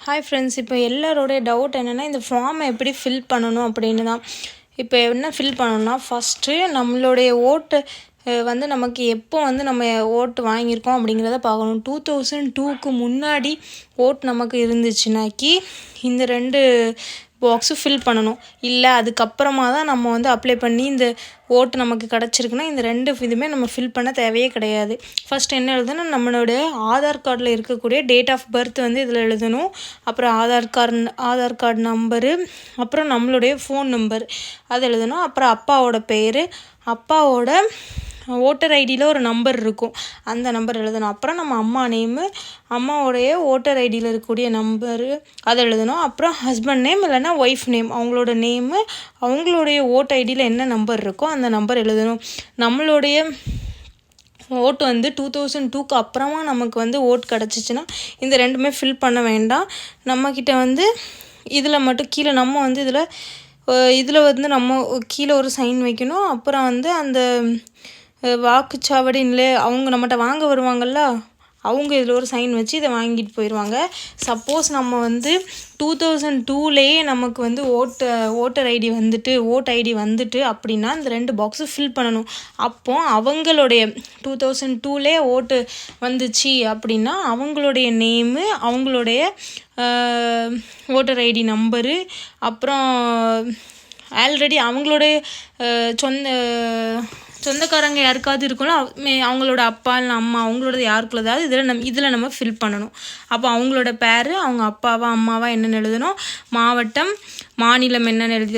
Hi friends, இப்போ எல்லாரோடைய doubt என்னென்னா, இந்த ஃபார்மை எப்படி ஃபில் பண்ணணும் அப்படின்னு தான். இப்போ என்ன ஃபில் பண்ணணும்னா, ஃபஸ்ட்டு நம்மளுடைய ஓட்டு வந்து நமக்கு எப்போ வந்து நம்ம ஓட்டு வாங்கியிருக்கோம் அப்படிங்கிறத பார்க்கணும். 2002க்கு முன்னாடி ஓட்டு நமக்கு இருந்துச்சுனாக்கி இந்த 2 பாக்ஸு ஃபில் பண்ணணும். இல்லை அதுக்கப்புறமா தான் நம்ம வந்து அப்ளை பண்ணி இந்த ஓட்டு நமக்கு கிடச்சிருக்குன்னா இந்த 2 இதுவுமே நம்ம ஃபில் பண்ண தேவையே கிடையாது. ஃபஸ்ட் என்ன எழுதணும், நம்மளுடைய ஆதார் கார்டில் இருக்கக்கூடிய டேட் ஆஃப் பர்த் வந்து இதில் எழுதணும். அப்புறம் ஆதார் கார்டு நம்பரு, அப்புறம் நம்மளுடைய ஃபோன் நம்பர் அது எழுதணும். அப்புறம் அப்பாவோட பேர், அப்பாவோட ஓட்டர் ஐடியில் ஒரு நம்பர் இருக்கும், அந்த நம்பர் எழுதணும். அப்புறம் நம்ம அம்மா நேமு, அம்மாவோடைய ஓட்டர் ஐடியில் இருக்கக்கூடிய நம்பரு அதை எழுதணும். அப்புறம் ஹஸ்பண்ட் நேம் இல்லைன்னா ஒய்ஃப் நேம், அவங்களோட நேமு, அவங்களுடைய ஓட்டர் ஐடியில் என்ன நம்பர் இருக்கோ அந்த நம்பர் எழுதணும். நம்மளுடைய ஓட்டு வந்து 2002க்கு அப்புறமா நமக்கு வந்து ஓட்டு கிடச்சிச்சின்னா இந்த 2மே ஃபில் பண்ண வேண்டாம். நம்மக்கிட்ட வந்து இதில் மட்டும் கீழே நம்ம வந்து இதில் வந்து நம்ம கீழே ஒரு சைன் வைக்கணும். அப்புறம் வந்து அந்த வாக்குச்சாவடின்லே அவங்க நம்மகிட்ட வாங்க வருவாங்கள்ல, அவங்க இதில் ஒரு சைன் வச்சு இதை வாங்கிட்டு போயிடுவாங்க. சப்போஸ் நம்ம வந்து 2002லேயே நமக்கு வந்து ஓட்டர் ஐடி வந்துட்டு அப்படின்னா இந்த 2 பாக்ஸு ஃபில் பண்ணணும். அப்போது அவங்களுடைய 2002லேயே ஓட்டு வந்துச்சு அப்படின்னா அவங்களுடைய நேமு, அவங்களுடைய ஓட்டர் ஐடி நம்பரு, அப்புறம் ஆல்ரெடி அவங்களுடைய சொந்தக்காரங்க யாருக்காவது இருக்கும்ல, அவங்களோட அப்பா இல்லை அம்மா, அவங்களோட யாருக்குள்ளதாவது இதில் நம்ம ஃபில் பண்ணணும். அப்போ அவங்களோட பேர், அவங்க அப்பாவா அம்மாவா என்னென்னு எழுதணும், மாவட்டம், மாநிலம் என்னென்னு எழுதி